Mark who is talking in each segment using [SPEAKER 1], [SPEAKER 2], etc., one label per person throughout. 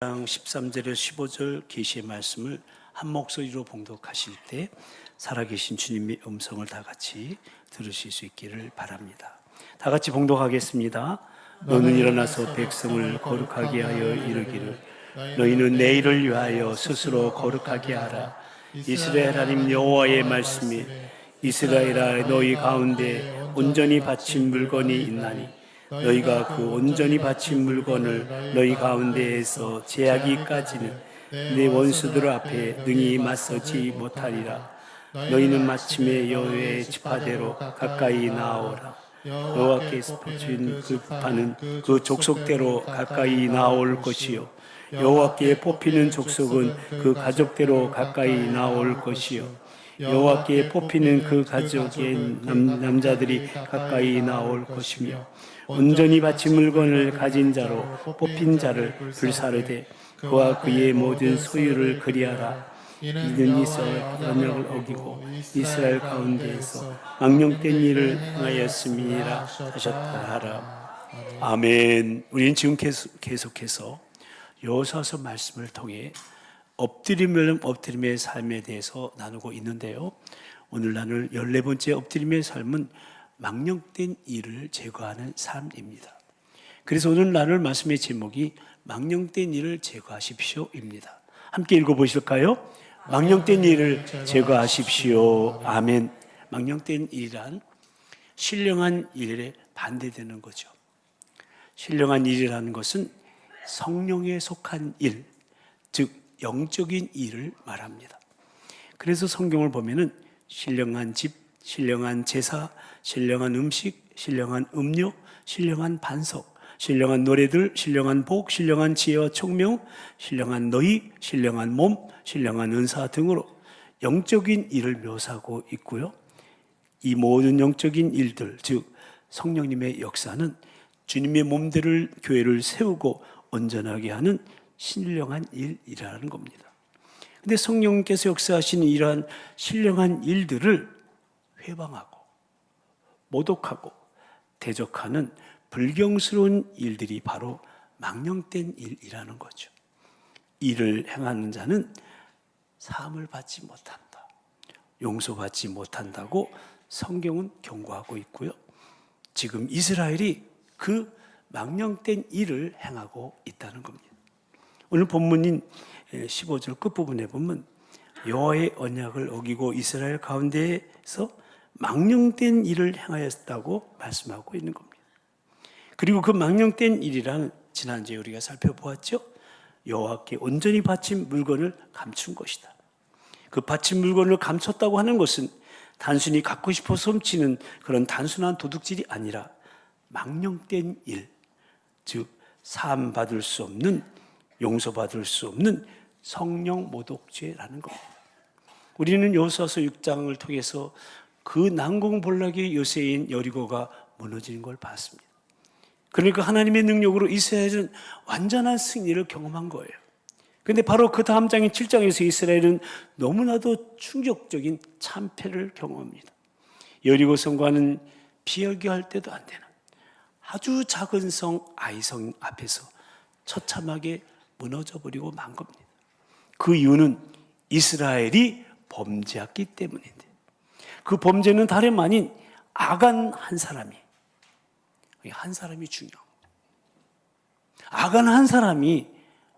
[SPEAKER 1] 장 13절에서 15절 계시의 말씀을 한 목소리로 봉독하실 때 살아계신 주님의 음성을 다 같이 들으실 수 있기를 바랍니다. 다 같이 봉독하겠습니다. 너는 일어나서 백성을 거룩하게 하여 이르기를 너희는 내일을 위하여 스스로 거룩하게 하라. 이스라엘 하나님 여호와의 말씀이 이스라엘아 너희 가운데 온전히 바친 물건이 있나니 너희가 그 온전히 바친 물건을 너희 가운데에서 제하기까지는 내 원수들 앞에 능히 맞서지 못하리라. 너희는 마침내 여호와의 지파대로 가까이 나아오라. 여호와께서 주신 그 부파는 그 족속대로 가까이 나아올 것이요 여호와께 뽑히는 족속은 그 가족대로 가까이 나아올 것이요 여호와께 뽑히는 그 가족의 남자들이 가까이 나올 것이며 온전히 바친 물건을 가진 자로 뽑힌 자를 불사르되 그와 그의 모든 소유를 그리하라. 이는 이스라엘 언약을 어기고 이스라엘 가운데에서 망령된 일을 행하였음이니라 하셨다 하라. 아멘. 우리는 지금 계속해서 여호수아서 말씀을 통해 엎드림의 삶에 대해서 나누고 있는데요. 오늘 나눌 14번째 엎드림의 삶은 망령된 일을 제거하는 삶입니다. 그래서 오늘 나눌 말씀의 제목이 망령된 일을 제거하십시오입니다. 함께 읽어보실까요? 망령된 일을 제거하십시오. 아멘. 망령된 일이란 신령한 일에 반대되는 거죠. 신령한 일이라는 것은 성령에 속한 일, 즉 영적인 일을 말합니다. 그래서 성경을 보면은 신령한 집, 신령한 제사, 신령한 음식, 신령한 음료, 신령한 반석, 신령한 노래들, 신령한 복, 신령한 지혜와 총명, 신령한 너희, 신령한 몸, 신령한 은사 등으로 영적인 일을 묘사하고 있고요. 이 모든 영적인 일들, 즉 성령님의 역사는 주님의 몸들을 교회를 세우고 온전하게 하는 신령한 일이라는 겁니다. 근데 성령께서 역사하시는 이러한 신령한 일들을 회방하고 모독하고 대적하는 불경스러운 일들이 바로 망령된 일이라는 거죠. 이를 행하는 자는 사함을 받지 못한다, 용서받지 못한다고 성경은 경고하고 있고요. 지금 이스라엘이 그 망령된 일을 행하고 있다는 겁니다. 오늘 본문인 15절 끝부분에 보면 여호와의 언약을 어기고 이스라엘 가운데에서 망령된 일을 행하였다고 말씀하고 있는 겁니다. 그리고 그 망령된 일이란 지난주에 우리가 살펴보았죠. 여호와께 온전히 바친 물건을 감춘 것이다. 그 바친 물건을 감췄다고 하는 것은 단순히 갖고 싶어서 훔치는 그런 단순한 도둑질이 아니라 망령된 일, 즉 사함 받을 수 없는, 용서받을 수 없는 성령 모독죄라는 겁니다. 우리는 여호수아서 6장을 통해서 그 난공불락의 요새인 여리고가 무너지는 걸 봤습니다. 그러니까 하나님의 능력으로 이스라엘은 완전한 승리를 경험한 거예요. 그런데 바로 그 다음 장인 7장에서 이스라엘은 너무나도 충격적인 참패를 경험합니다. 여리고 성과는 비교할 때도 안 되는 아주 작은 성 아이성 앞에서 처참하게 무너져버리고 만 겁니다. 그 이유는 이스라엘이 범죄했기 때문인데, 그 범죄는 다름 아닌 아간 한 사람이 중요합니다. 아간 한 사람이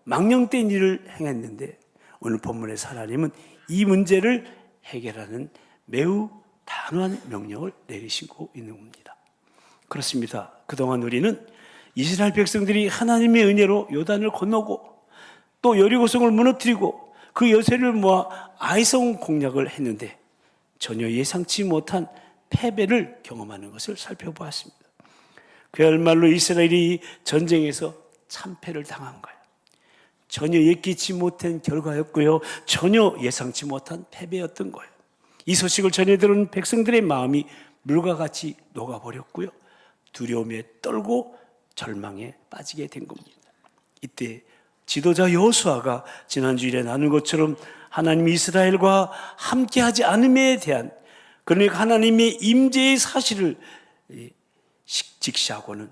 [SPEAKER 1] 망령된 일을 행했는데 오늘 본문의 하나님은 이 문제를 해결하는 매우 단호한 명령을 내리시고 있는 겁니다. 그렇습니다. 그동안 우리는 이스라엘 백성들이 하나님의 은혜로 요단을 건너고 또 여리고성을 무너뜨리고 그 여세를 모아 아이성 공략을 했는데 전혀 예상치 못한 패배를 경험하는 것을 살펴보았습니다. 그야말로 이스라엘이 전쟁에서 참패를 당한 거예요. 전혀 예기치 못한 결과였고요. 전혀 예상치 못한 패배였던 거예요. 이 소식을 전해 들은 백성들의 마음이 물과 같이 녹아버렸고요. 두려움에 떨고 절망에 빠지게 된 겁니다. 이때 지도자 여호수아가 지난주일에 나눈 것처럼 하나님이 이스라엘과 함께하지 않음에 대한, 그러니까 하나님의 임재의 사실을 직시하고는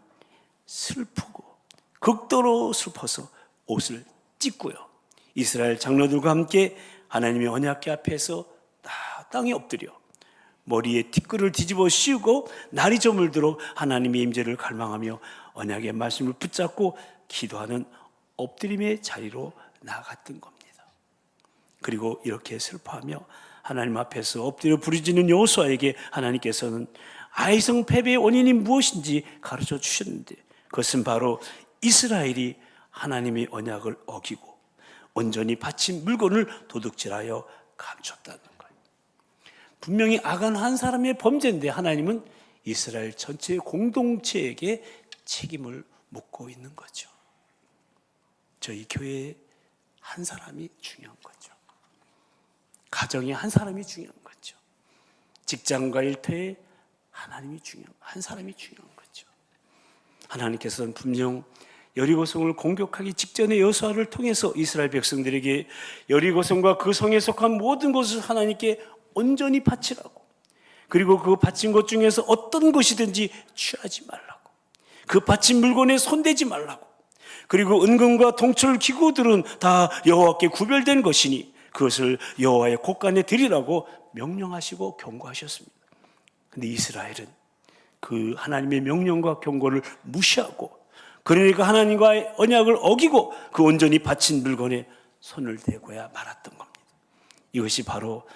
[SPEAKER 1] 슬프고 극도로 슬퍼서 옷을 찍고요. 이스라엘 장로들과 함께 하나님의 언약궤 앞에서 땅에 엎드려 머리에 티끌을 뒤집어 씌우고 날이 저물도록 하나님의 임재를 갈망하며 언약의 말씀을 붙잡고 기도하는 엎드림의 자리로 나아갔던 겁니다. 그리고 이렇게 슬퍼하며 하나님 앞에서 엎드려 부르짖는 여호수아에게 하나님께서는 아이성 패배의 원인이 무엇인지 가르쳐 주셨는데, 그것은 바로 이스라엘이 하나님의 언약을 어기고 온전히 바친 물건을 도둑질하여 감췄다는 거예요. 분명히 아간 한 사람의 범죄인데 하나님은 이스라엘 전체 공동체에게 책임을 묻고 있는 거죠. 저희 교회에 한 사람이 중요한 거죠. 가정에 한 사람이 중요한 거죠. 직장과 일터에 한 사람이 중요한 거죠. 하나님께서는 분명 여리고성을 공격하기 직전에 여호수아를 통해서 이스라엘 백성들에게 여리고성과 그 성에 속한 모든 것을 하나님께 온전히 바치라고, 그리고 그 바친 것 중에서 어떤 것이든지 취하지 말라고, 그 바친 물건에 손대지 말라고, 그리고 은금과 동철 기구들은 다 여호와께 구별된 것이니 그것을 여호와의 곳간에 드리라고 명령하시고 경고하셨습니다. 그런데 이스라엘은 그 하나님의 명령과 경고를 무시하고, 그러니까 하나님과의 언약을 어기고 그 온전히 바친 물건에 손을 대고야 말았던 겁니다. 이것이 바로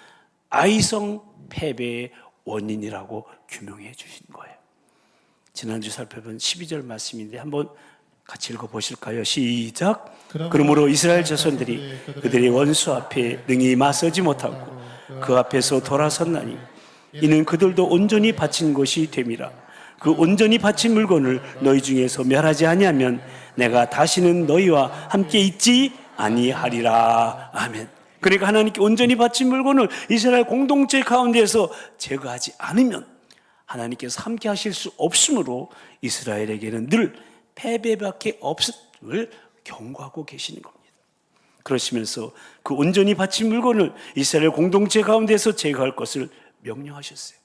[SPEAKER 1] 아이성 패배의 원인이라고 규명해 주신 거예요. 지난주 살펴본 12절 말씀인데 한번 같이 읽어보실까요? 시작. 그러므로 이스라엘 자손들이 그들의 원수 앞에 능히 맞서지 못하고 그 앞에서 돌아섰나니 이는 그들도 온전히 바친 것이 됨이라. 그 온전히 바친 물건을 너희 중에서 멸하지 아니하면 내가 다시는 너희와 함께 있지 아니하리라. 아멘. 그러니까 하나님께 온전히 바친 물건을 이스라엘 공동체 가운데에서 제거하지 않으면 하나님께서 함께 하실 수 없으므로 이스라엘에게는 늘 패배밖에 없음을 경고하고 계시는 겁니다. 그러시면서 그 온전히 바친 물건을 이스라엘 공동체 가운데서 제거할 것을 명령하셨어요.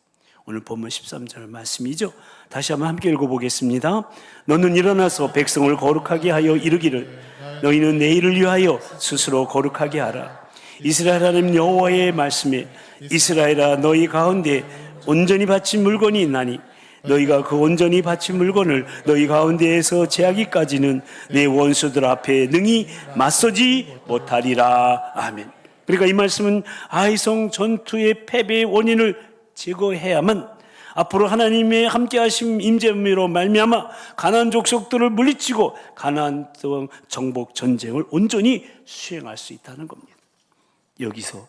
[SPEAKER 1] 오늘 본문 13절 말씀이죠. 다시 한번 함께 읽어보겠습니다. 너는 일어나서 백성을 거룩하게 하여 이르기를 너희는 내일을 위하여 스스로 거룩하게 하라. 이스라엘 하나님 여호와의 말씀에 이스라엘아 너희 가운데 온전히 바친 물건이 있나니 너희가 그 온전히 바친 물건을 너희 가운데에서 제하기까지는 내 원수들 앞에 능히 맞서지 못하리라. 아멘. 그러니까 이 말씀은 아이성 전투의 패배의 원인을 제거해야만 앞으로 하나님의 함께하심 임재로 말미암아 가나안 족속들을 물리치고 가나안 땅 정복 전쟁을 온전히 수행할 수 있다는 겁니다. 여기서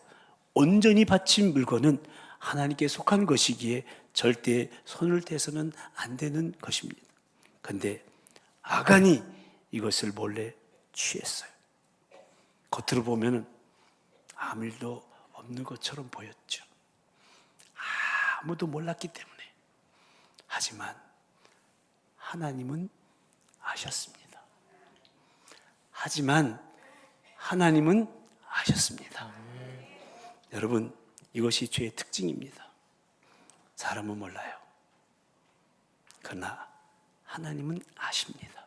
[SPEAKER 1] 온전히 바친 물건은 하나님께 속한 것이기에 절대 손을 대서는 안 되는 것입니다. 그런데 아간이 이것을 몰래 취했어요. 겉으로 보면 아무 일도 없는 것처럼 보였죠. 아무도 몰랐기 때문에. 하지만 하나님은 아셨습니다. 여러분, 이것이 죄의 특징입니다. 사람은 몰라요. 그러나 하나님은 아십니다.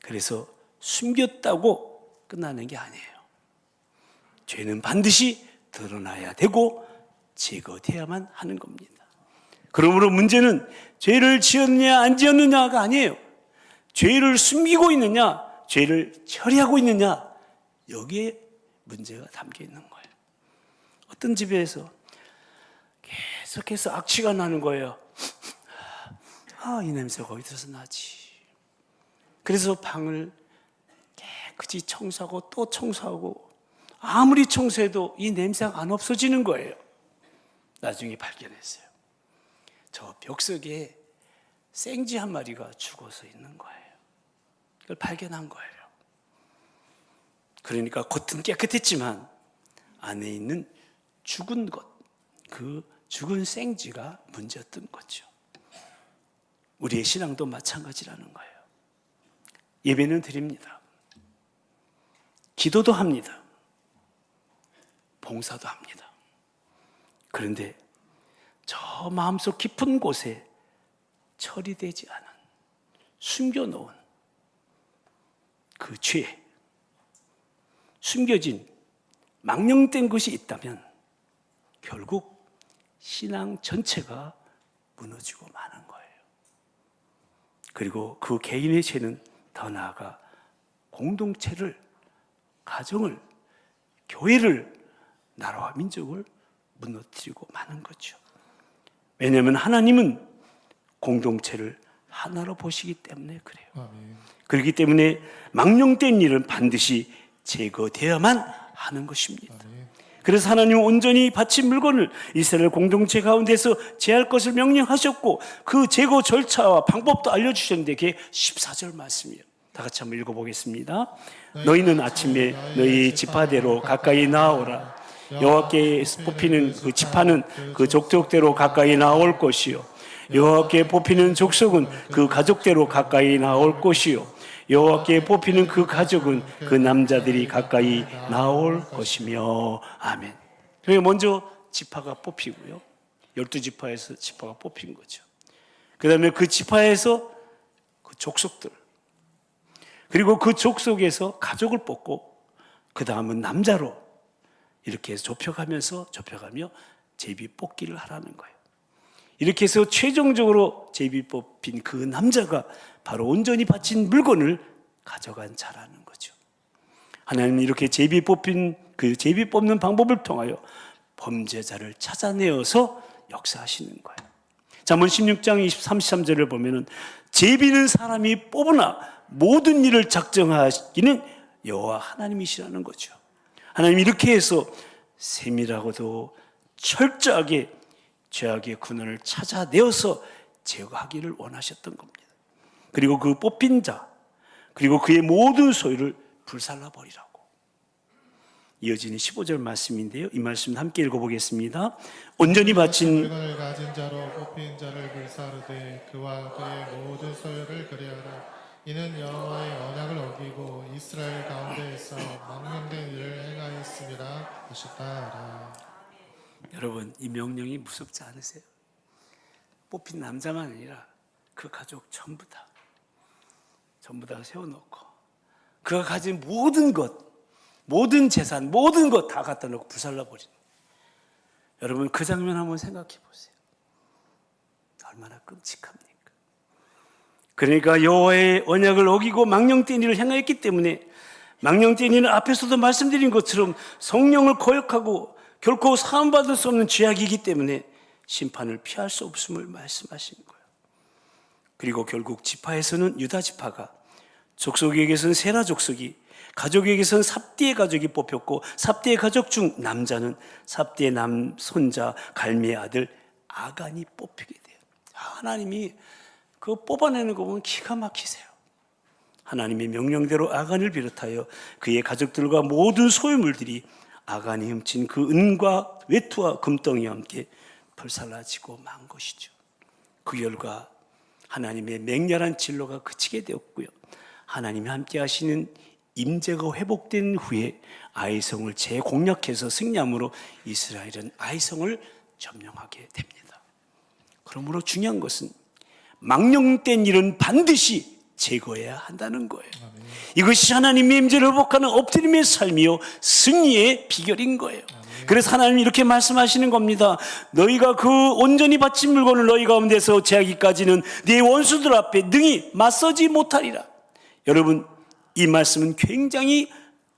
[SPEAKER 1] 그래서 숨겼다고 끝나는 게 아니에요. 죄는 반드시 드러나야 되고 제거돼야만 하는 겁니다. 그러므로 문제는 죄를 지었느냐 안 지었느냐가 아니에요. 죄를 숨기고 있느냐, 죄를 처리하고 있느냐, 여기에 문제가 담겨 있는 거예요. 어떤 집에서 계속해서 악취가 나는 거예요. 이 냄새가 어디서 나지? 그래서 방을 깨끗이 청소하고 또 청소하고 아무리 청소해도 이 냄새가 안 없어지는 거예요. 나중에 발견했어요. 저 벽속에 생쥐 한 마리가 죽어서 있는 거예요. 그걸 발견한 거예요. 그러니까 겉은 깨끗했지만 안에 있는 죽은 것, 그 죽은 생쥐가 문제였던 거죠. 우리의 신앙도 마찬가지라는 거예요. 예배는 드립니다. 기도도 합니다. 봉사도 합니다. 그런데 저 마음속 깊은 곳에 처리되지 않은, 숨겨놓은 그 죄, 숨겨진 망령된 것이 있다면 결국 신앙 전체가 무너지고 마는 거예요. 그리고 그 개인의 죄는 더 나아가 공동체를, 가정을, 교회를, 나라와 민족을 무너뜨리고 마는 거죠. 왜냐하면 하나님은 공동체를 하나로 보시기 때문에 그래요.
[SPEAKER 2] 아멘.
[SPEAKER 1] 그렇기 때문에 망령된 일은 반드시 제거되어야만 하는 것입니다.
[SPEAKER 2] 아멘.
[SPEAKER 1] 그래서 하나님은 온전히 바친 물건을 이스라엘 공동체 가운데서 제할 것을 명령하셨고 그 제거 절차와 방법도 알려주셨는데 그게 14절 말씀이에요. 다 같이 한번 읽어보겠습니다. 너희는 아침에 너희 지파대로 가까이 나아오라. 여호와께서 뽑히는 그 지파는 그 족속대로 가까이 나올 것이요 여호와께 뽑히는 족속은 그 가족대로 가까이 나올 것이요 여호와께 뽑히는 그 가족은 그 남자들이 가까이 나올 것이며. 아멘. 그러니까 먼저 지파가 뽑히고요. 12지파에서 지파가 뽑힌 거죠. 그 다음에 그 지파에서 그 족속들, 그리고 그 족속에서 가족을 뽑고 그 다음은 남자로 이렇게 해서 좁혀가며 제비 뽑기를 하라는 거예요. 이렇게 해서 최종적으로 제비 뽑힌 그 남자가 바로 온전히 바친 물건을 가져간 자라는 거죠. 하나님은 이렇게 제비 뽑힌 그 제비 뽑는 방법을 통하여 범죄자를 찾아내어서 역사하시는 거예요. 잠언 16장 33절을 보면은 제비는 사람이 뽑으나 모든 일을 작정하시기는 여호와 하나님이시라는 거죠. 하나님이 이렇게 해서 세밀하고도 철저하게 죄악의 근원을 찾아내어서 제거하기를 원하셨던 겁니다. 그리고 그 뽑힌 자, 그리고 그의 모든 소유를 불살라버리라고. 이어지는 15절 말씀인데요. 이 말씀 함께 읽어보겠습니다. 온전히 바친
[SPEAKER 2] 물건을 가진 자로 뽑힌 자를 불사르되 그와 그의 모든 소유를 그리하라. 이는 여호와의 언약을 어기고 이스라엘 가운데에서 망령된 일을 행하였음이라 하셨다라.
[SPEAKER 1] 여러분, 이 명령이 무섭지 않으세요? 뽑힌 남자만 아니라 그 가족 전부 다 세워놓고 그가 가진 모든 것, 모든 재산, 모든 것 다 갖다 놓고 불살라버리는. 여러분, 그 장면 한번 생각해 보세요. 얼마나 끔찍합니까? 그러니까 여호와의 언약을 어기고 망령된 일을 행하였기 때문에, 망령된 일은 앞에서도 말씀드린 것처럼 성령을 거역하고 결코 사함받을 수 없는 죄악이기 때문에 심판을 피할 수 없음을 말씀하신 거예요. 그리고 결국 지파에서는 유다 지파가, 족속에게서는 세라 족속이, 가족에게서는 삽디의 가족이 뽑혔고 삽디의 가족 중 남자는 삽디의 남손자 갈미의 아들 아간이 뽑히게 돼요. 하나님이 그 뽑아내는 거 보면 기가 막히세요. 하나님의 명령대로 아간을 비롯하여 그의 가족들과 모든 소유물들이 아간이 훔친 그 은과 외투와 금덩이와 함께 불살라지고 만 것이죠. 그 결과 하나님의 맹렬한 진로가 그치게 되었고요. 하나님이 함께 하시는 임재가 회복된 후에 아이성을 재공략해서 승리함으로 이스라엘은 아이성을 점령하게 됩니다. 그러므로 중요한 것은 망령된 일은 반드시 제거해야 한다는 거예요. 이것이 하나님의 임재를 회복하는 엎드림의 삶이요 승리의 비결인 거예요. 그래서 하나님이 이렇게 말씀하시는 겁니다. 너희가 그 온전히 바친 물건을 너희 가운데서 제하기까지는 네 원수들 앞에 능히 맞서지 못하리라. 여러분, 이 말씀은 굉장히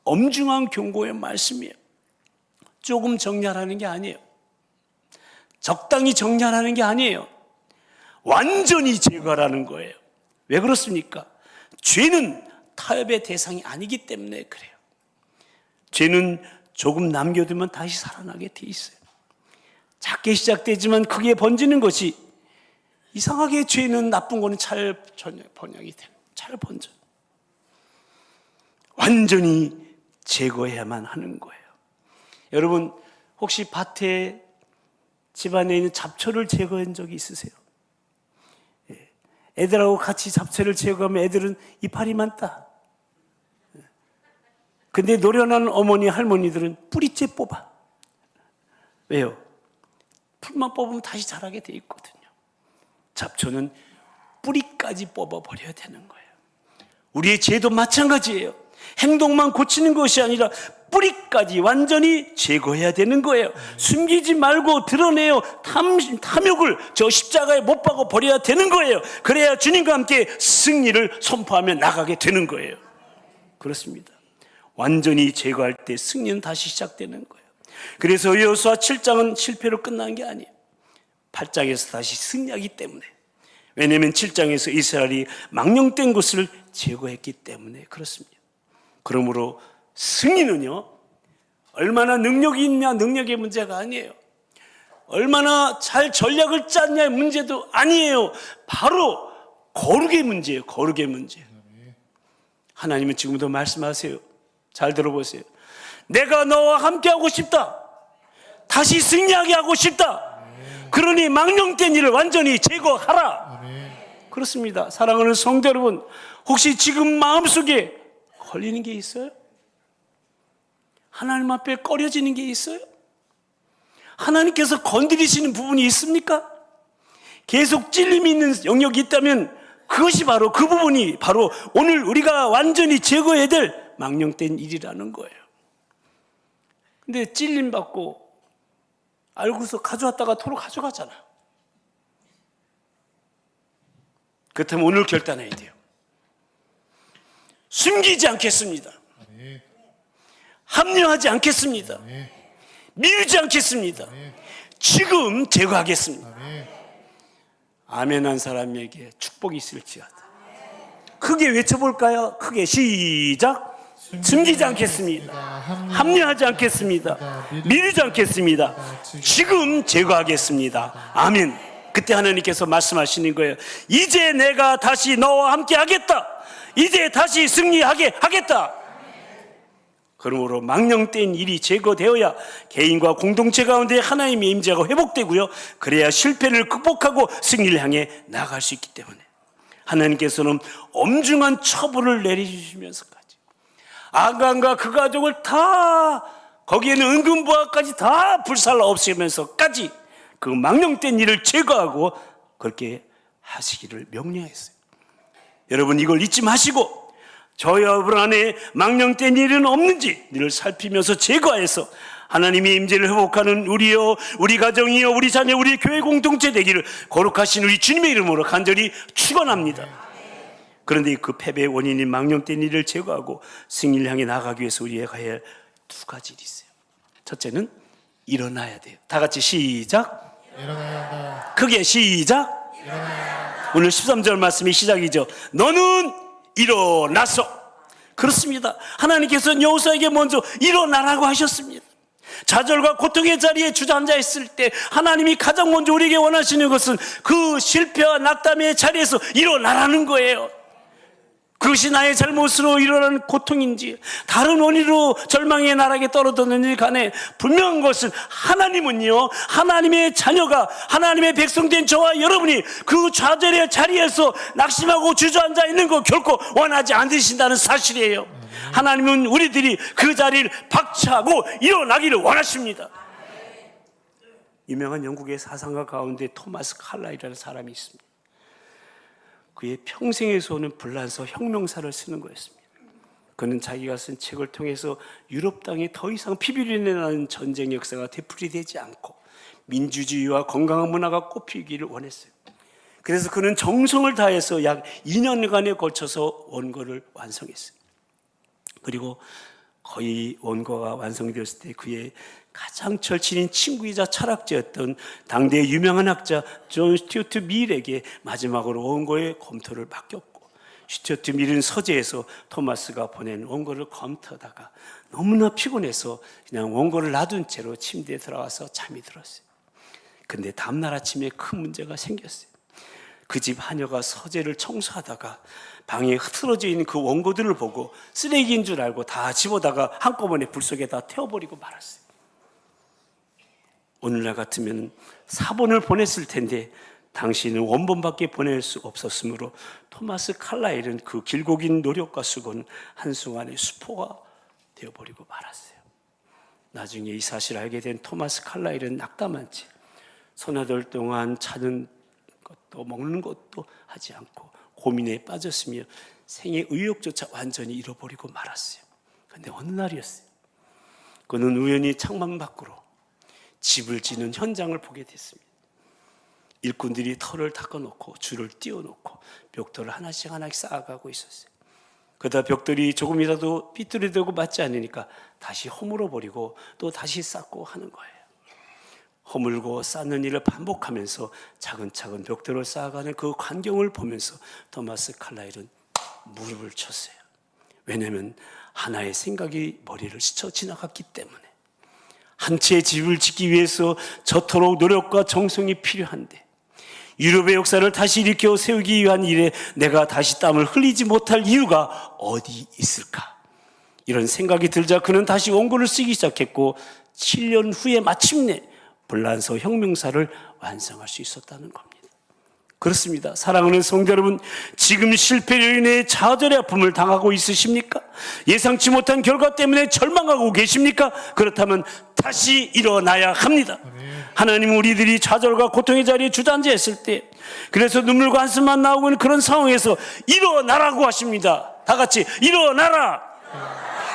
[SPEAKER 1] 엄중한 경고의 말씀이에요. 조금 정리하라는 게 아니에요. 적당히 정리하라는 게 아니에요. 완전히 제거하라는 거예요. 왜 그렇습니까? 죄는 타협의 대상이 아니기 때문에 그래요. 죄는 조금 남겨두면 다시 살아나게 돼 있어요. 작게 시작되지만 크게 번지는 것이, 이상하게 죄는 나쁜 거는 잘 번영이 돼요. 잘 번져. 완전히 제거해야만 하는 거예요. 여러분, 혹시 밭에, 집안에 있는 잡초를 제거한 적이 있으세요? 애들하고 같이 잡초를 제거하면 애들은 이파리 많다. 근데 노련한 어머니, 할머니들은 뿌리째 뽑아. 왜요? 풀만 뽑으면 다시 자라게 돼 있거든요. 잡초는 뿌리까지 뽑아버려야 되는 거예요. 우리의 죄도 마찬가지예요. 행동만 고치는 것이 아니라 뿌리까지 완전히 제거해야 되는 거예요. 숨기지 말고 드러내요. 탐욕을 저 십자가에 못 박아 버려야 되는 거예요. 그래야 주님과 함께 승리를 선포하며 나가게 되는 거예요. 그렇습니다. 완전히 제거할 때 승리는 다시 시작되는 거예요. 그래서 여호수아 7장은 실패로 끝난 게 아니에요. 8장에서 다시 승리하기 때문에. 왜냐하면 7장에서 이스라엘이 망령된 것을 제거했기 때문에 그렇습니다. 그러므로 승리는요, 얼마나 능력이 있냐, 능력의 문제가 아니에요. 얼마나 잘 전략을 짰냐의 문제도 아니에요. 바로 거룩의 문제예요. 거룩의 문제. 하나님은 지금도 말씀하세요. 잘 들어보세요. 내가 너와 함께하고 싶다. 다시 승리하게 하고 싶다. 그러니 망령된 일을 완전히 제거하라. 그렇습니다. 사랑하는 성도 여러분, 혹시 지금 마음속에 걸리는 게 있어요? 하나님 앞에 꺼려지는 게 있어요? 하나님께서 건드리시는 부분이 있습니까? 계속 찔림이 있는 영역이 있다면 그것이 바로 그 부분이 바로 오늘 우리가 완전히 제거해야 될 망령된 일이라는 거예요. 근데 찔림 받고 알고서 가져왔다가 도로 가져가잖아. 그렇다면 오늘 결단해야 돼요. 숨기지 않겠습니다. 합리화하지 않겠습니다. 미루지 않겠습니다. 지금 제거하겠습니다. 아멘 한 사람에게 축복이 있을지어다. 크게 외쳐볼까요? 크게 시작. 숨기지 않겠습니다. 합리화하지 않겠습니다. 미루지 않겠습니다. 지금 제거하겠습니다. 아멘. 그때 하나님께서 말씀하시는 거예요. 이제 내가 다시 너와 함께 하겠다. 이제 다시 승리하게 하겠다. 그러므로 망령된 일이 제거되어야 개인과 공동체 가운데 하나님의 임재가 회복되고요. 그래야 실패를 극복하고 승리를 향해 나아갈 수 있기 때문에 하나님께서는 엄중한 처벌을 내려주시면서까지 아간과 그 가족을 다 거기에는 은근부하까지 다 불살라 없애면서까지 그 망령된 일을 제거하고 그렇게 하시기를 명령했어요. 여러분 이걸 잊지 마시고 저 여러분 안에 망령된 일은 없는지 늘 살피면서 제거해서 하나님의 임재를 회복하는 우리요, 우리 가정이요, 우리 자녀, 우리 교회 공동체 되기를 거룩하신 우리 주님의 이름으로 간절히 축원합니다. 그런데 그 패배의 원인인 망령된 일을 제거하고 승리를 향해 나아가기 위해서 우리가 해야 할 두 가지 일이 있어요. 첫째는 일어나야 돼요. 다 같이 시작.
[SPEAKER 2] 일어나야 한다.
[SPEAKER 1] 크게 시작.
[SPEAKER 2] 일어나야 한다.
[SPEAKER 1] 오늘 13절 말씀이 시작이죠. 너는 일어나서. 그렇습니다. 하나님께서는 여호수아에게 먼저 일어나라고 하셨습니다. 좌절과 고통의 자리에 주저앉아있을 때 하나님이 가장 먼저 우리에게 원하시는 것은 그 실패와 낙담의 자리에서 일어나라는 거예요. 그것이 나의 잘못으로 일어나는 고통인지 다른 원인으로 절망의 나락에 떨어졌는지 간에 분명한 것은 하나님은요, 하나님의 자녀가 하나님의 백성된 저와 여러분이 그 좌절의 자리에서 낙심하고 주저앉아 있는 거 결코 원하지 않으신다는 사실이에요. 하나님은 우리들이 그 자리를 박차고 일어나기를 원하십니다. 유명한 영국의 사상가 가운데 토마스 칼라이라는 사람이 있습니다. 그의 평생에 쏘는 불란서 혁명사를 쓰는 거였습니다. 그는 자기가 쓴 책을 통해서 유럽 땅에 더 이상 피비린내 나는 전쟁 역사가 되풀이되지 않고 민주주의와 건강한 문화가 꽃피기를 원했어요. 그래서 그는 정성을 다해서 약 2년간에 걸쳐서 원고를 완성했어요. 그리고 거의 원고가 완성되었을 때 그의 가장 절친인 친구이자 철학자였던 당대의 유명한 학자 존 스튜어트 밀에게 마지막으로 원고의 검토를 맡겼고, 스튜어트 밀은 서재에서 토마스가 보낸 원고를 검토하다가 너무나 피곤해서 그냥 원고를 놔둔 채로 침대에 들어가서 잠이 들었어요. 근데 다음날 아침에 큰 문제가 생겼어요. 그 집 하녀가 서재를 청소하다가 방에 흐트러져 있는 그 원고들을 보고 쓰레기인 줄 알고 다 집어다가 한꺼번에 불 속에다 태워버리고 말았어요. 오늘날 같으면 사본을 보냈을 텐데 당시에는 원본밖에 보낼 수 없었으므로 토마스 칼라일은 그 길고 긴 노력과 수고는 한순간에 수포가 되어버리고 말았어요. 나중에 이 사실을 알게 된 토마스 칼라일은 낙담한 채 서너 달 동안 자는 것도 먹는 것도 하지 않고 고민에 빠졌으며 생의 의욕조차 완전히 잃어버리고 말았어요. 그런데 어느 날이었어요. 그는 우연히 창문 밖으로 집을 짓는 현장을 보게 됐습니다. 일꾼들이 털을 닦아놓고 줄을 띄워놓고 벽돌을 하나씩 쌓아가고 있었어요. 그러다 벽돌이 조금이라도 삐뚤어지고 맞지 않으니까 다시 허물어 버리고 또 다시 쌓고 하는 거예요. 허물고 쌓는 일을 반복하면서 차근차근 벽돌을 쌓아가는 그 광경을 보면서 토마스 칼라일은 무릎을 쳤어요. 왜냐하면 하나의 생각이 머리를 스쳐 지나갔기 때문에. 한 채의 집을 짓기 위해서 저토록 노력과 정성이 필요한데 유럽의 역사를 다시 일으켜 세우기 위한 일에 내가 다시 땀을 흘리지 못할 이유가 어디 있을까? 이런 생각이 들자 그는 다시 원고를 쓰기 시작했고 7년 후에 마침내 불란서 혁명사를 완성할 수 있었다는 겁니다. 그렇습니다. 사랑하는 성도 여러분, 지금 실패로 인해 좌절의 아픔을 당하고 있으십니까? 예상치 못한 결과 때문에 절망하고 계십니까? 그렇다면 다시 일어나야 합니다. 하나님은 우리들이 좌절과 고통의 자리에 주저앉아있을 때, 그래서 눈물과 한숨만 나오고 있는 그런 상황에서 일어나라고 하십니다. 다 같이 일어나라!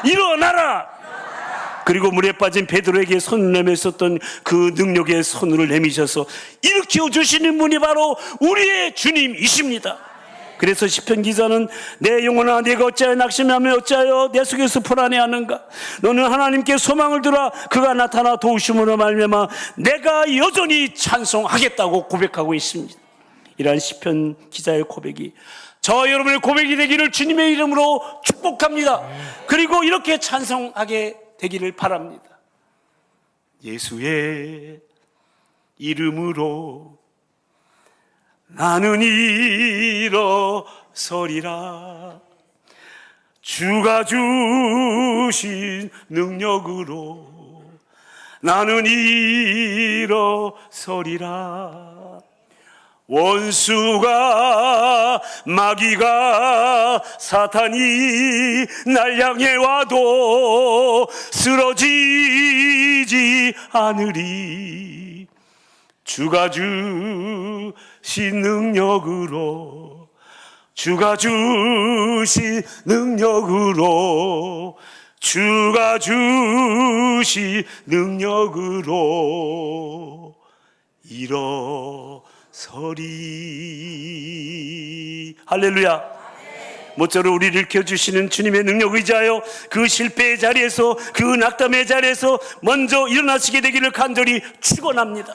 [SPEAKER 1] 일어나라! 그리고 물에 빠진 베드로에게 손을 내밀었던 그 능력의 손을 내미셔서 일으켜 주시는 분이 바로 우리의 주님이십니다. 그래서 시편 기자는 내 영혼아 내가 어찌하여 낙심하며 어찌하여 내 속에서 불안해하는가? 너는 하나님께 소망을 두라. 그가 나타나 도우심으로 말미암아 내가 여전히 찬송하겠다고 고백하고 있습니다. 이러한 시편 기자의 고백이 저와 여러분의 고백이 되기를 주님의 이름으로 축복합니다. 그리고 이렇게 찬송하게 되기를 바랍니다. 예수의 이름으로 나는 일어서리라. 주가 주신 능력으로 나는 일어서리라. 원수가 마귀가 사탄이 날 향해 와도 쓰러지지 않으리. 주가 주신 능력으로 주가 주신 능력으로 주가 주신 능력으로 일어서리. 할렐루야. 모쪼록 우리를 일으켜주시는 주님의 능력 의지하여 그 실패의 자리에서 그 낙담의 자리에서 먼저 일어나시게 되기를 간절히 축원합니다.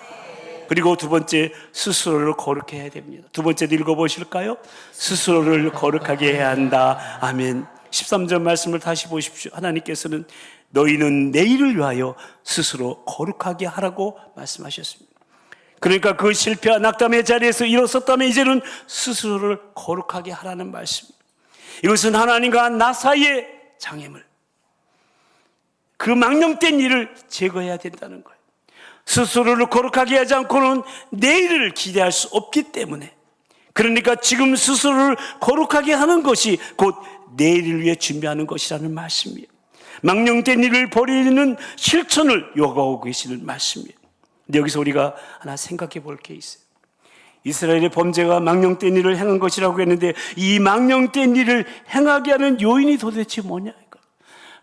[SPEAKER 1] 그리고 두 번째, 스스로를 거룩해 해야 됩니다. 두 번째도 읽어보실까요? 스스로를 거룩하게 해야 한다. 아멘. 13절 말씀을 다시 보십시오. 하나님께서는 너희는 내일을 위하여 스스로 거룩하게 하라고 말씀하셨습니다. 그러니까 그 실패와 낙담의 자리에서 일어섰다면 이제는 스스로를 거룩하게 하라는 말씀입니다. 이것은 하나님과 나 사이의 장애물, 그 망령된 일을 제거해야 된다는 거예요. 스스로를 거룩하게 하지 않고는 내일을 기대할 수 없기 때문에, 그러니까 지금 스스로를 거룩하게 하는 것이 곧 내일을 위해 준비하는 것이라는 말씀이에요. 망령된 일을 버리는 실천을 요구하고 계시는 말씀이에요. 근데 여기서 우리가 하나 생각해 볼 게 있어요. 이스라엘의 범죄가 망령된 일을 행한 것이라고 했는데 이 망령된 일을 행하게 하는 요인이 도대체 뭐냐 이거.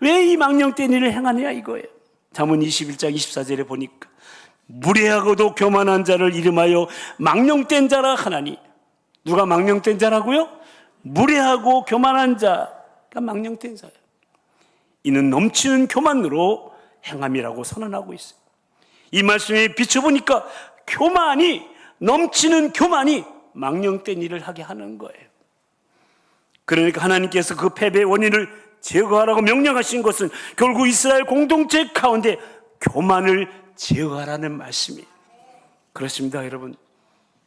[SPEAKER 1] 왜 이 망령된 일을 행하냐 이거예요. 잠언 21장 24절에 보니까 무례하고도 교만한 자를 이름하여 망령된 자라 하나니. 누가 망령된 자라고요? 무례하고 교만한 자가 망령된 자예요. 이는 넘치는 교만으로 행함이라고 선언하고 있어요. 이 말씀에 비춰보니까 넘치는 교만이 망령된 일을 하게 하는 거예요. 그러니까 하나님께서 그 패배의 원인을 제거하라고 명령하신 것은 결국 이스라엘 공동체 가운데 교만을 제거하라는 말씀이에요. 그렇습니다, 여러분.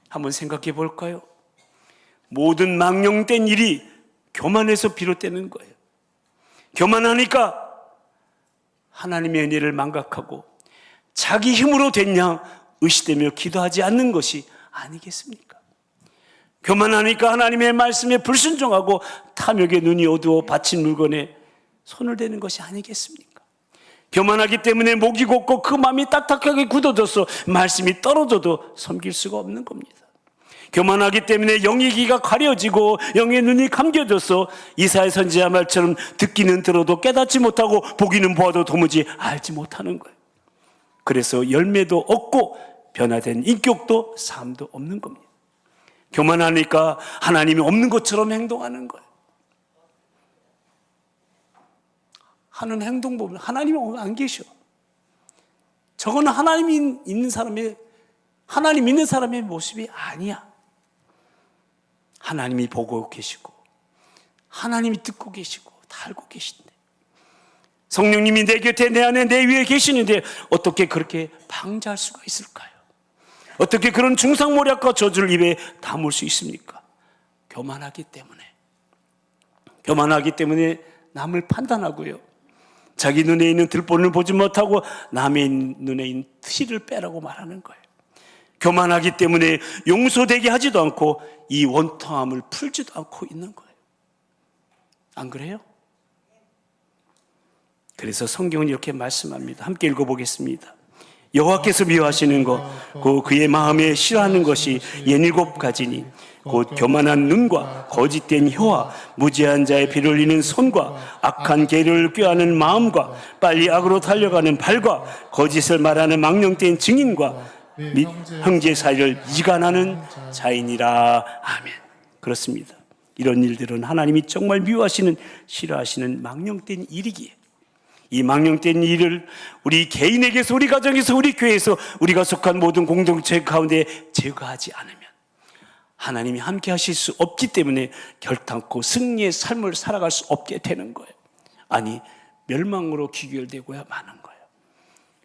[SPEAKER 1] 한번 생각해 볼까요? 모든 망령된 일이 교만에서 비롯되는 거예요. 교만하니까 하나님의 은혜를 망각하고 자기 힘으로 됐냐 의시되며 기도하지 않는 것이 아니겠습니까? 교만하니까 하나님의 말씀에 불순종하고 탐욕의 눈이 어두워 바친 물건에 손을 대는 것이 아니겠습니까? 교만하기 때문에 목이 곧고 그 마음이 딱딱하게 굳어져서 말씀이 떨어져도 섬길 수가 없는 겁니다. 교만하기 때문에 영의 귀가 가려지고 영의 눈이 감겨져서 이사야 선지자 말처럼 듣기는 들어도 깨닫지 못하고 보기는 보아도 도무지 알지 못하는 거예요. 그래서 열매도 없고 변화된 인격도 삶도 없는 겁니다. 교만하니까 하나님이 없는 것처럼 행동하는 거예요. 하는 행동 보면 하나님이 안 계셔. 저거는 하나님 있는 사람의 모습이 아니야. 하나님이 보고 계시고 하나님이 듣고 계시고 다 알고 계신데 성령님이 내 곁에 내 안에 내 위에 계시는데 어떻게 그렇게 방자할 수가 있을까요? 어떻게 그런 중상모략과 저주를 입에 담을 수 있습니까? 교만하기 때문에 남을 판단하고요, 자기 눈에 있는 들보를 보지 못하고 남의 눈에 있는 티를 빼라고 말하는 거예요. 교만하기 때문에 용서되게 하지도 않고 이 원통함을 풀지도 않고 있는 거예요. 안 그래요? 그래서 성경은 이렇게 말씀합니다. 함께 읽어보겠습니다. 여호와께서 미워하시는 것, 곧 그의 마음에 싫어하는 것이 17가지니 곧 교만한 눈과 거짓된 혀와 무지한 자의 피를 흘리는 손과 악한 계를 꾀하는 마음과 빨리 악으로 달려가는 발과 거짓을 말하는 망령된 증인과 및 형제 사이를 이간하는 자이니라. 아멘. 그렇습니다. 이런 일들은 하나님이 정말 미워하시는, 싫어하시는 망령된 일이기에 이 망령된 일을 우리 개인에게서, 우리 가정에서, 우리 교회에서, 우리가 속한 모든 공동체 가운데 제거하지 않으면 하나님이 함께 하실 수 없기 때문에 결탄코 승리의 삶을 살아갈 수 없게 되는 거예요. 아니, 멸망으로 귀결되고야 마는 거예요.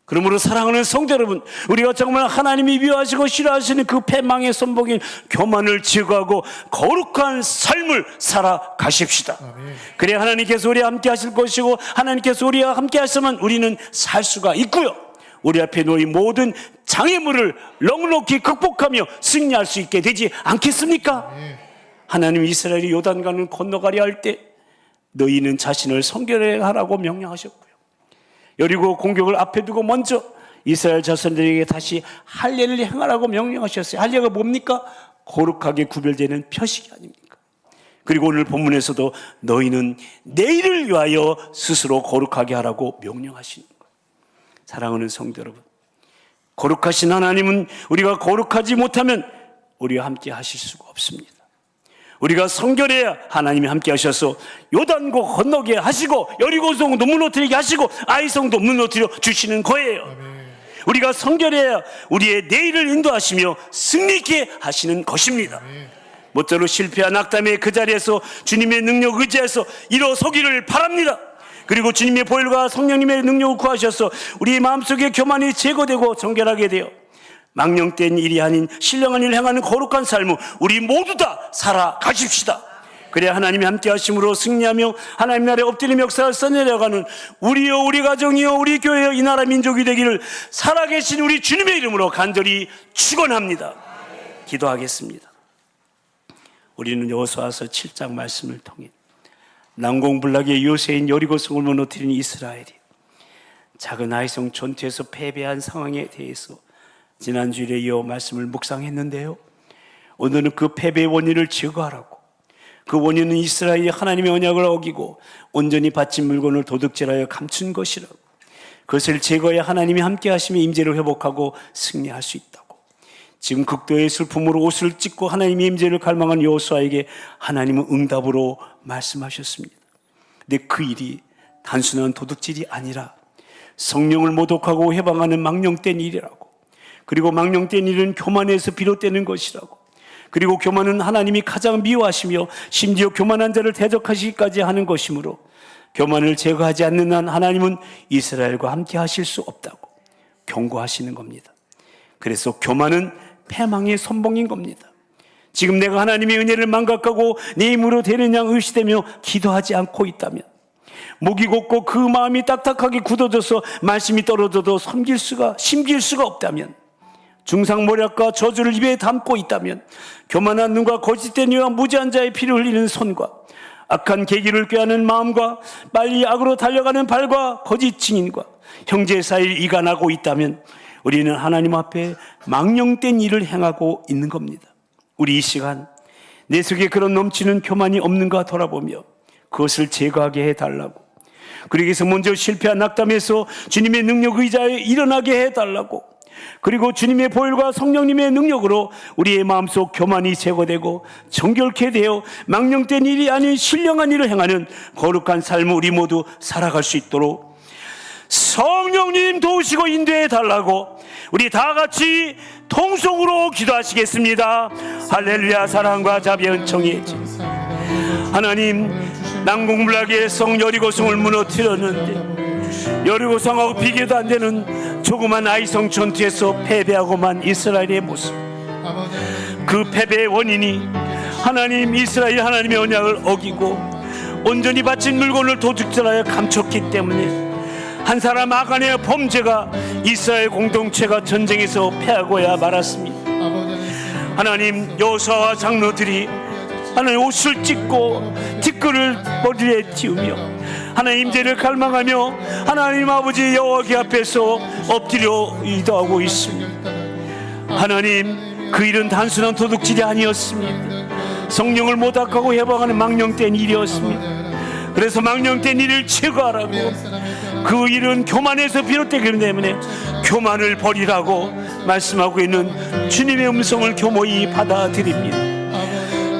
[SPEAKER 1] 그러므로 사랑하는 성도 여러분, 우리가 정말 하나님이 미워하시고 싫어하시는 그 패망의 선봉인 교만을 제거하고 거룩한 삶을 살아가십시다. 그래야 하나님께서 우리와 함께 하실 것이고 하나님께서 우리와 함께 하시면 우리는 살 수가 있고요, 우리 앞에 놓인 모든 장애물을 넉넉히 극복하며 승리할 수 있게 되지 않겠습니까? 하나님 이스라엘이 요단강을 건너가려 할 때 너희는 자신을 성결하라고 명령하셨고요, 여리고 공격을 앞에 두고 먼저 이스라엘 자손들에게 다시 할례를 행하라고 명령하셨어요. 할례가 뭡니까? 거룩하게 구별되는 표식이 아닙니까? 그리고 오늘 본문에서도 너희는 내일을 위하여 스스로 거룩하게 하라고 명령하시는 거예요. 사랑하는 성도 여러분, 거룩하신 하나님은 우리가 거룩하지 못하면 우리와 함께 하실 수가 없습니다. 우리가 성결해야 하나님이 함께 하셔서 요단고 건너게 하시고 여리고성도 무너뜨리게 하시고 아이성도 무너뜨려 주시는 거예요. 우리가 성결해야 우리의 내일을 인도하시며 승리있게 하시는 것입니다. 모쪼록 실패한 악담의 그 자리에서 주님의 능력 의지해서 일어서기를 바랍니다. 그리고 주님의 보혈과 성령님의 능력을 구하셔서 우리 마음속에 교만이 제거되고 정결하게 되어 망령된 일이 아닌 신령한 일을 행하는 거룩한 삶을 우리 모두 다 살아가십시다. 그래야 하나님이 함께 하심으로 승리하며 하나님 나라의 엎드림 역사를 써내려가는 우리여, 우리 가정이여, 우리 교회여, 이 나라 민족이 되기를 살아계신 우리 주님의 이름으로 간절히 축원합니다. 기도하겠습니다. 우리는 여호수아서 7장 말씀을 통해 난공불락의 요새인 여리고성을 무너뜨린 이스라엘이 작은 아이성 전투에서 패배한 상황에 대해서 지난주일에 이어 말씀을 묵상했는데요, 오늘은 그 패배의 원인을 제거하라고, 그 원인은 이스라엘이 하나님의 언약을 어기고 온전히 바친 물건을 도둑질하여 감춘 것이라고, 그것을 제거해야 하나님이 함께 하시며 임재를 회복하고 승리할 수 있다고, 지금 극도의 슬픔으로 옷을 찢고 하나님의 임재를 갈망한 여호수아에게 하나님은 응답으로 말씀하셨습니다. 근데 그 일이 단순한 도둑질이 아니라 성령을 모독하고 해방하는 망령된 일이라고, 그리고 망령된 일은 교만에서 비롯되는 것이라고, 그리고 교만은 하나님이 가장 미워하시며 심지어 교만한 자를 대적하시기까지 하는 것이므로 교만을 제거하지 않는 한 하나님은 이스라엘과 함께 하실 수 없다고 경고하시는 겁니다. 그래서 교만은 패망의 선봉인 겁니다. 지금 내가 하나님의 은혜를 망각하고 내 힘으로 되는 양 의시되며 기도하지 않고 있다면, 목이 곧고 그 마음이 딱딱하게 굳어져서 말씀이 떨어져도 심길 수가 없다면, 중상모략과 저주를 입에 담고 있다면, 교만한 눈과 거짓된 이와 무지한 자의 피를 흘리는 손과 악한 계기를 꾀하는 마음과 빨리 악으로 달려가는 발과 거짓 증인과 형제 사이를 이간하고 있다면 우리는 하나님 앞에 망령된 일을 행하고 있는 겁니다. 우리 이 시간 내 속에 그런 넘치는 교만이 없는가 돌아보며 그것을 제거하게 해달라고, 그러기위해서 먼저 실패한 낙담에서 주님의 능력 의자에 일어나게 해달라고, 그리고 주님의 보혈과 성령님의 능력으로 우리의 마음속 교만이 제거되고 정결케 되어 망령된 일이 아닌 신령한 일을 행하는 거룩한 삶을 우리 모두 살아갈 수 있도록 성령님 도우시고 인도해 달라고 우리 다 같이 통성으로 기도하시겠습니다. 할렐루야. 사랑과 자비의 은총이 하나님, 난공불락의 성 여리고성을 무너뜨렸는데 여리고성하고 비교도 안 되는 조그만 아이성 전투에서 패배하고만 이스라엘의 모습, 그 패배의 원인이 하나님, 이스라엘 하나님의 언약을 어기고 온전히 바친 물건을 도둑질하여 감췄기 때문에 한 사람 아간의 범죄가 이스라엘 공동체가 전쟁에서 패하고야 말았습니다. 하나님, 여호수아와 장로들이 하나님 옷을 찢고 뒷글을 머리에 띄우며 하나님 임재를 갈망하며 하나님 아버지 여호와께 앞에서 엎드려 기도하고 있습니다. 하나님, 그 일은 단순한 도둑질이 아니었습니다. 성령을 모독하고 해방하는 망령된 일이었습니다. 그래서 망령된 일을 제거하라고, 그 일은 교만에서 비롯되기 때문에 교만을 버리라고 말씀하고 있는 주님의 음성을 교모히 받아들입니다.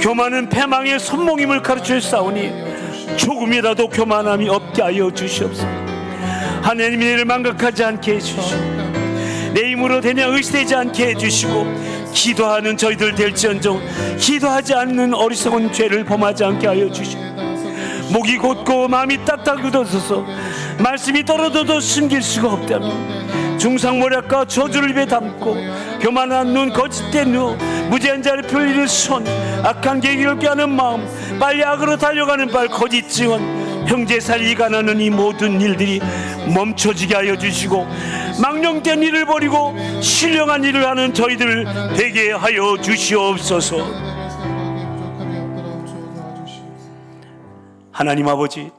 [SPEAKER 1] 교만은 패망의 손목임을 가르쳐 싸우니 조금이라도 교만함이 없게 하여 주시옵소서. 하나님의 일을 망각하지 않게 해주시고 내 힘으로 되냐 의시되지 않게 해주시고 기도하는 저희들 될지언정 기도하지 않는 어리석은 죄를 범하지 않게 하여 주시고 목이 곧고 마음이 딱딱 굳어서서 말씀이 떨어져도 숨길 수가 없다면 중상모략과 저주를 입에 담고 교만한 눈, 거짓된 눈, 무지한 자를 펴리는 손, 악한 계기를 꾀하는 마음, 빨리 악으로 달려가는 발, 거짓 증언, 형제 살리가 나는 이 모든 일들이 멈춰지게 하여 주시고 망령된 일을 버리고 신령한 일을 하는 저희들을 되게 하여 주시옵소서. 하나님 아버지,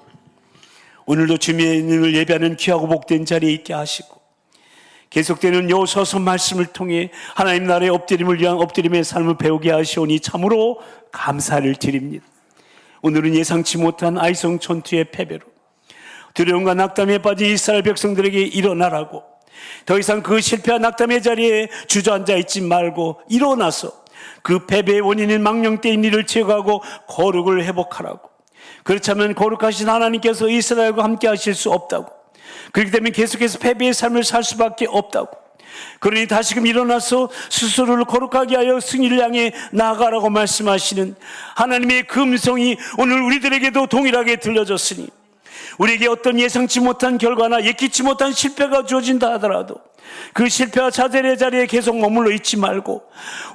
[SPEAKER 1] 오늘도 주님의 이름을 예배하는 귀하고 복된 자리에 있게 하시고 계속되는 여호수아서 말씀을 통해 하나님 나라의 엎드림을 위한 엎드림의 삶을 배우게 하시오니 참으로 감사를 드립니다. 오늘은 예상치 못한 아이성 전투의 패배로 두려움과 낙담에 빠진 이스라엘 백성들에게 일어나라고, 더 이상 그 실패한 낙담의 자리에 주저앉아 있지 말고 일어나서 그 패배의 원인인 망령된 일을 제거하고 거룩을 회복하라고, 그렇지 않으면 거룩하신 하나님께서 이스라엘과 함께 하실 수 없다고, 그렇기 때문에 계속해서 패배의 삶을 살 수밖에 없다고, 그러니 다시금 일어나서 스스로를 거룩하게 하여 승리를 향해 나아가라고 말씀하시는 하나님의 그 음성이 오늘 우리들에게도 동일하게 들려졌으니 우리에게 어떤 예상치 못한 결과나 예기치 못한 실패가 주어진다 하더라도 그 실패와 좌절의 자리에 계속 머물러 있지 말고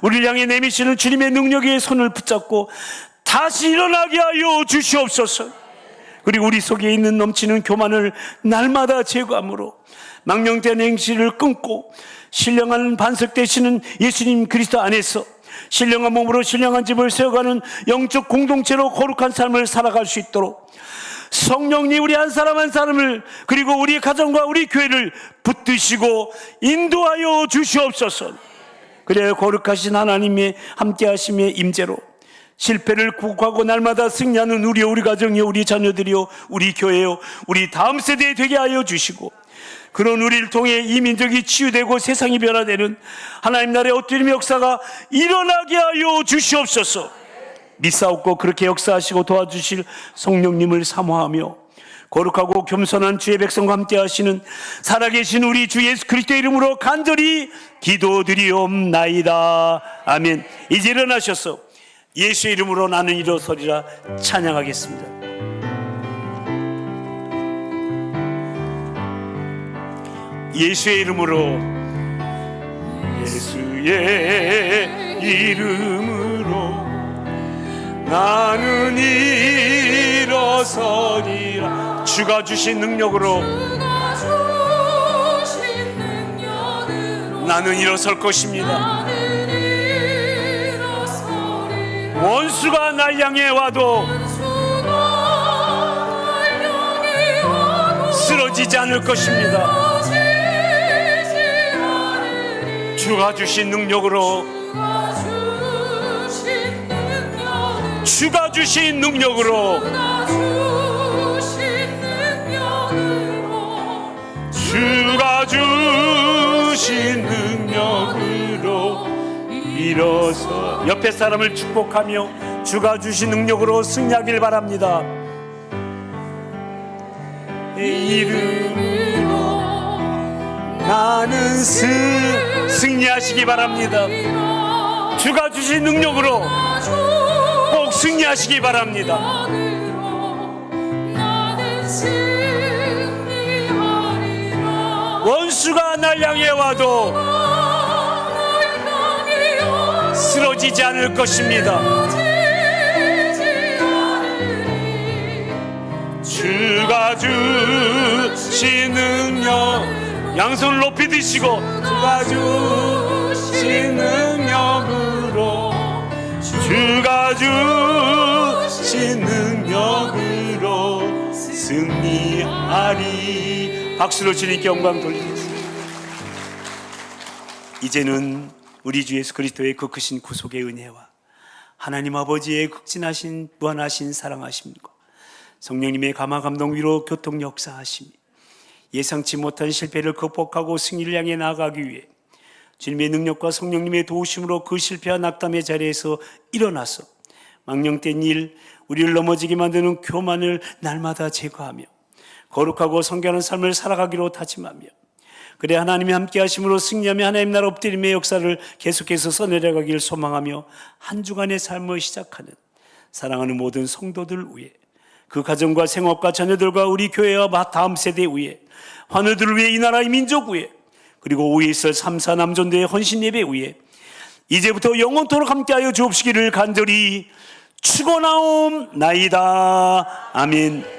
[SPEAKER 1] 우리를 향해 내미시는 주님의 능력의 손을 붙잡고 다시 일어나게 하여 주시옵소서. 그리고 우리 속에 있는 넘치는 교만을 날마다 제거함으로 망령된 행실을 끊고 신령한 반석 되시는 예수님 그리스도 안에서 신령한 몸으로 신령한 집을 세워가는 영적 공동체로 거룩한 삶을 살아갈 수 있도록 성령님 우리 한 사람 한 사람을 그리고 우리 가정과 우리 교회를 붙드시고 인도하여 주시옵소서. 그래야 거룩하신 하나님의 함께하심의 임재로 실패를 극복하고 날마다 승리하는 우리 가정이요, 우리 자녀들이요, 우리 교회요, 우리 다음 세대에 되게 하여 주시고 그런 우리를 통해 이 민족이 치유되고 세상이 변화되는 하나님 나라의 엎드림의 역사가 일어나게 하여 주시옵소서. 믿사옵고 그렇게 역사하시고 도와주실 성령님을 사모하며 거룩하고 겸손한 주의 백성과 함께 하시는 살아계신 우리 주 예수 그리스도의 이름으로 간절히 기도드리옵나이다. 아멘. 이제 일어나셔서 예수의 이름으로 나는 일어서리라 찬양하겠습니다. 예수의 이름으로, 예수의 이름으로 나는 일어서리라. 주가 주신 능력으로 나는 일어설 것입니다. 원수가 날 향해 와도 쓰러지지 않을 것입니다. 주가 주신 능력으로 주가 주신 능력으로, 주가 주신 능력으로 일어서 옆에 사람을 축복하며 주가 주신 능력으로 승리하길 바랍니다. 내 이름으로 나는 승리하시기 바랍니다. 주가 주신 능력으로 꼭 승리하시기 바랍니다. 원수가 날 향해 와도 쓰러지지 않을 것입니다. 주가 주신 능력, 양손을 높이 드시고 주가 주신 능력으로, 주가 주신 능력으로 승리하리. 박수로 주님께 영광 돌리겠습니다. 이제는 우리 주 예수 그리스도의 그 크신 구속의 은혜와 하나님 아버지의 극진하신 무한하신 사랑하심과 성령님의 감화 감동 위로 교통 역사하심이 예상치 못한 실패를 극복하고 승리를 향해 나아가기 위해 주님의 능력과 성령님의 도우심으로 그 실패와 낙담의 자리에서 일어나서 망령된 일, 우리를 넘어지게 만드는 교만을 날마다 제거하며 거룩하고 성결한 삶을 살아가기로 다짐하며, 그래 하나님이 함께 하심으로 승리하며 하나님 나라 엎드림의 역사를 계속해서 써내려가길 소망하며 한 주간의 삶을 시작하는 사랑하는 모든 성도들 위해, 그 가정과 생업과 자녀들과 우리 교회와 다음 세대 위해, 하늘들을 위해, 이 나라의 민족 위해, 그리고 오후에 있을 3사 남전도의 헌신 예배 위해 이제부터 영원토록 함께하여 주옵시기를 간절히 축원하옵나이다. 아멘.